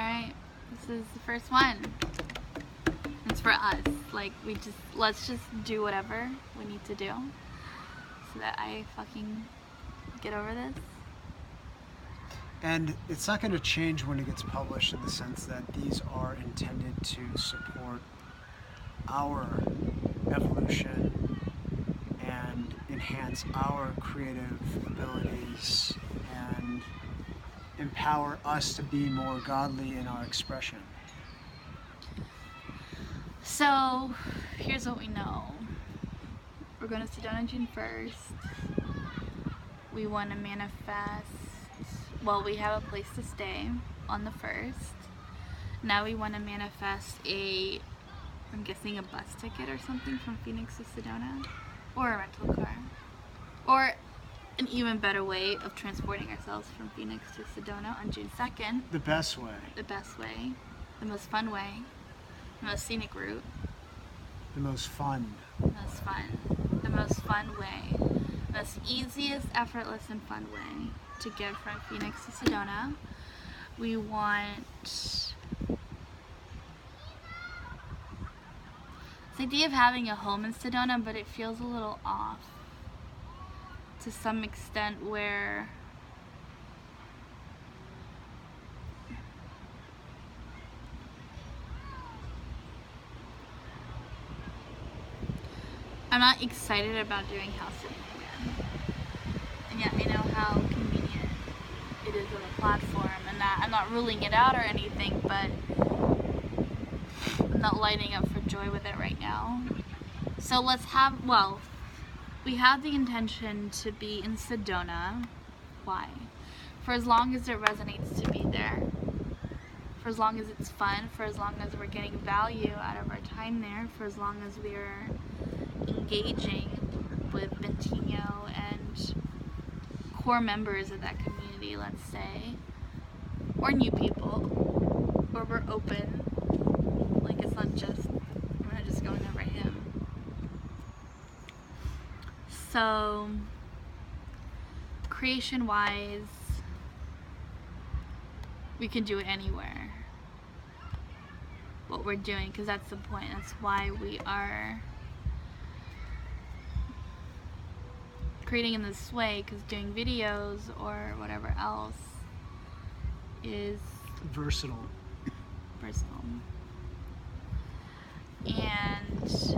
Alright, this is the first one. It's for us. Like, let's just do whatever we need to do so that I fucking get over this. And it's not going to change when it gets published, in the sense that these are intended to support our evolution and enhance our creative abilities and empower us to be more godly in our expression. So, here's what we know. We're going to sit down on June 1st. We want to manifest, well, we have a place to stay on the 1st. Now we want to manifest I'm guessing a bus ticket or something from Phoenix to Sedona. Or a rental car. Or an even better way of transporting ourselves from Phoenix to Sedona on June 2nd. The best way. The best way. The most fun way. The most scenic route. The most fun. The most fun. The most fun way. The most easiest, effortless, and fun way to get from Phoenix to Sedona. We want this idea of having a home in Sedona, but it feels a little off to some extent, where I'm not excited about doing house sitting again. And yet I know how convenient it is on the platform, and that I'm not ruling it out or anything, but I'm not lighting up for joy with it right now. So we have the intention to be in Sedona. Why? For as long as it resonates to be there. For as long as it's fun. For as long as we're getting value out of our time there. For as long as we're engaging with Bentino and core members of that community, let's say. Or new people. Or we're open. Like, it's not just, we're not just going over him. So, creation-wise, we can do it anywhere. What we're doing, because that's the point. That's why we are creating in this way, because doing videos or whatever else is versatile. And just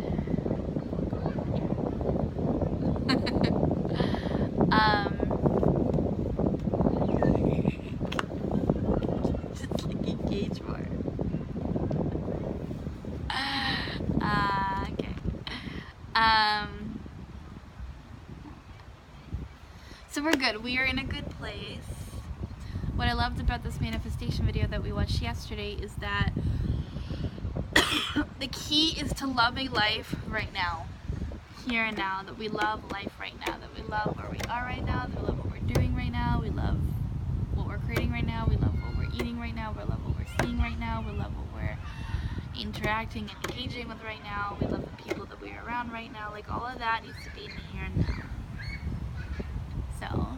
like engage more. Okay. So we're good. We are in a good place. What I loved about this manifestation video that we watched yesterday is that the key is to loving life right now, here and now, that we love life right now, that we love where we are right now, that we love what we're doing right now, we love what we're creating right now, we love what we're eating right now, we love what we're seeing right now, we love what we're interacting and engaging with right now, we love the people that we're around right now. Like, all of that needs to be in the here and now. So,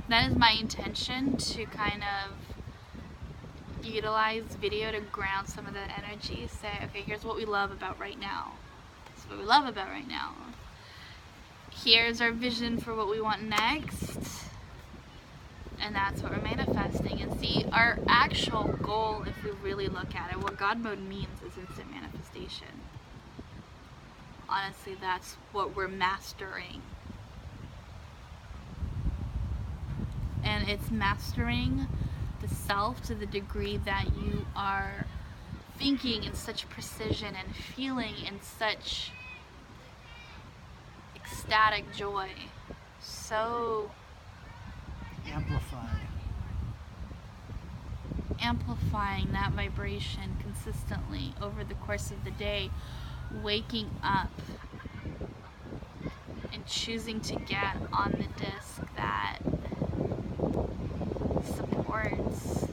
that is my intention, to kind of utilize video to ground some of that energy. Say, okay, here's what we love about right now. This is what we love about right now. Here's our vision for what we want next. And that's what we're manifesting. And see, our actual goal, if we really look at it, what God mode means is instant manifestation. Honestly, that's what we're mastering. And it's mastering the self to the degree that you are thinking in such precision and feeling in such ecstatic joy. So amplifying that vibration consistently over the course of the day, waking up and choosing to get on the disc that supports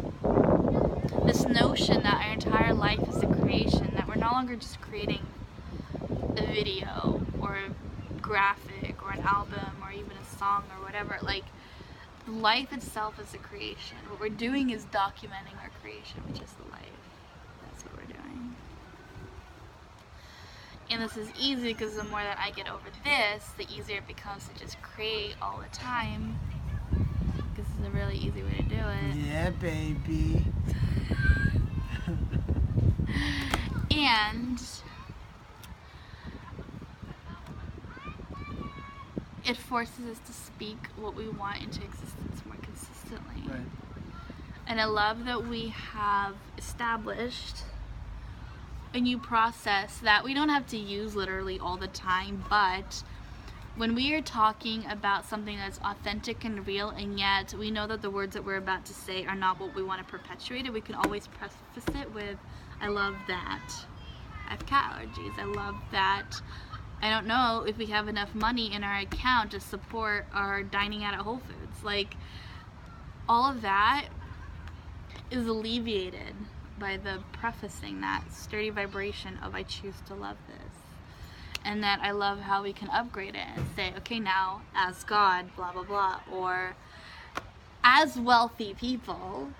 this notion that our entire life is a creation, that we're no longer just creating a video or a graphic or an album or even a song or whatever. Like, life itself is a creation. What we're doing is documenting our creation, which is the life. That's what we're doing. And this is easy because the more that I get over this, the easier it becomes to just create all the time. This is a really easy way to do it. Yeah, baby. And it forces us to speak what we want into existence more consistently. Right. And I love that we have established a new process that we don't have to use literally all the time, but when we are talking about something that's authentic and real, and yet we know that the words that we're about to say are not what we want to perpetuate it, we can always preface it with, I love that I have cat allergies. I love that I don't know if we have enough money in our account to support our dining out at Whole Foods. Like, all of that is alleviated by the prefacing, that sturdy vibration of I choose to love this. And that I love how we can upgrade it and say, okay, now as God, blah, blah, blah, or as wealthy people.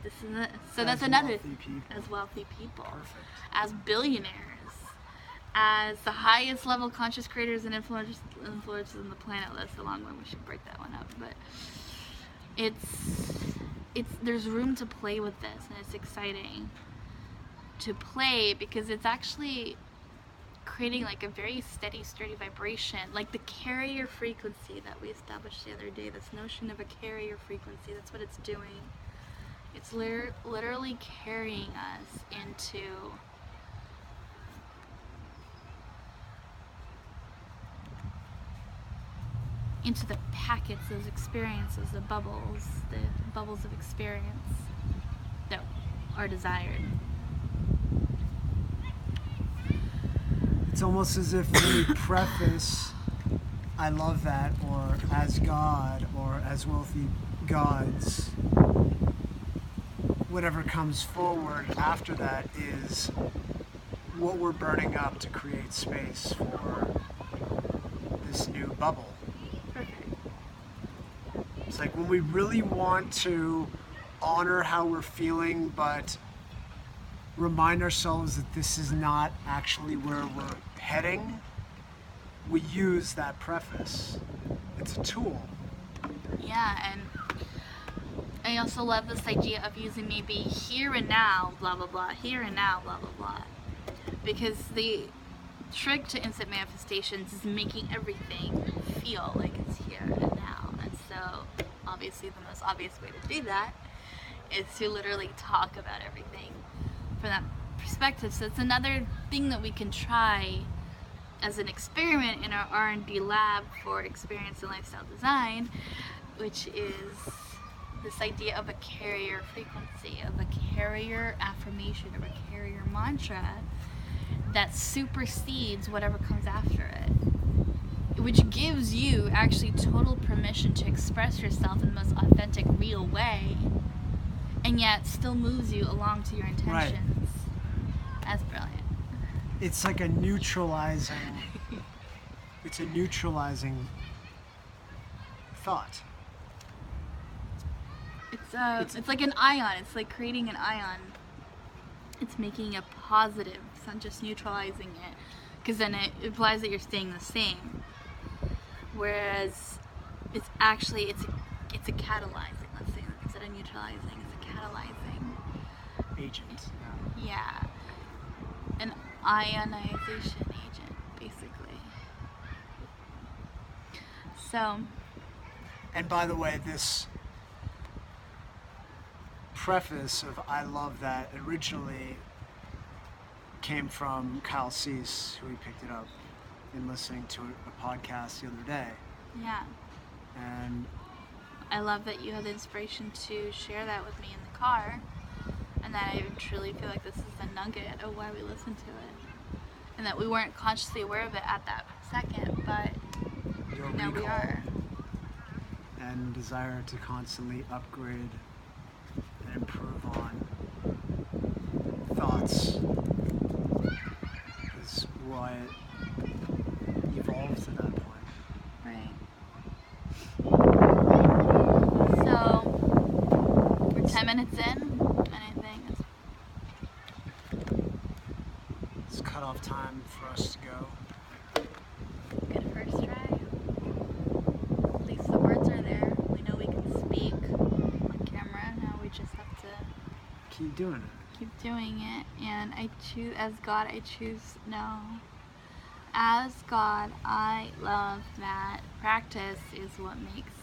This is it. So that's another thing. As wealthy people. Perfect. As billionaires. As the highest level conscious creators and influencers on the planet. That's a long one. We should break that one up. But there's room to play with this, and it's exciting to play because it's actually creating like a very steady, sturdy vibration, like the carrier frequency that we established the other day. This notion of a carrier frequency, that's what it's doing. It's literally carrying us into the packets, those experiences, the bubbles of experience that are desired. It's almost as if we preface, I love that, or as God, or as wealthy gods. Whatever comes forward after that is what we're burning up to create space for this new bubble. Perfect. It's like when we really want to honor how we're feeling, but remind ourselves that this is not actually where we're heading, we use that preface. It's a tool. Yeah, and I also love this idea of using maybe here and now, blah, blah, blah, here and now, blah, blah, blah. Because the trick to instant manifestations is making everything feel like it's here and now. And so, obviously, the most obvious way to do that is to literally talk about everything from that perspective. So it's another thing that we can try as an experiment in our R&D lab for experience and lifestyle design, which is this idea of a carrier frequency, of a carrier affirmation, of a carrier mantra that supersedes whatever comes after it, which gives you actually total permission to express yourself in the most authentic, real way, and yet still moves you along to your intentions. Right. That's brilliant. It's like a neutralizing, it's a neutralizing thought. It's like an ion. It's like creating an ion. It's making a positive. It's not just neutralizing it, because then it implies that you're staying the same. Whereas it's actually it's a catalyzing. Let's say instead of neutralizing, it's a catalyzing Agent. Yeah, an ionization agent, basically. So. And by the way, this preface of I love that originally came from Kyle Cease, who we picked it up in listening to a podcast the other day. Yeah. And I love that you had the inspiration to share that with me in the car, and that I truly feel like this is the nugget of why we listen to it, and that we weren't consciously aware of it at that second, but now we are. And desire to constantly upgrade and improve on thoughts is why it evolves to that point. Right. time for us to go. Good first try. At least the words are there. We know we can speak on camera. Now we just have to Keep doing it. keep doing it. And I choose, as God, I choose no. As God, I love that practice is what makes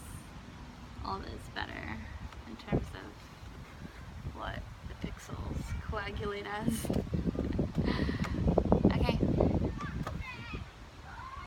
all this better in terms of what the pixels coagulate as.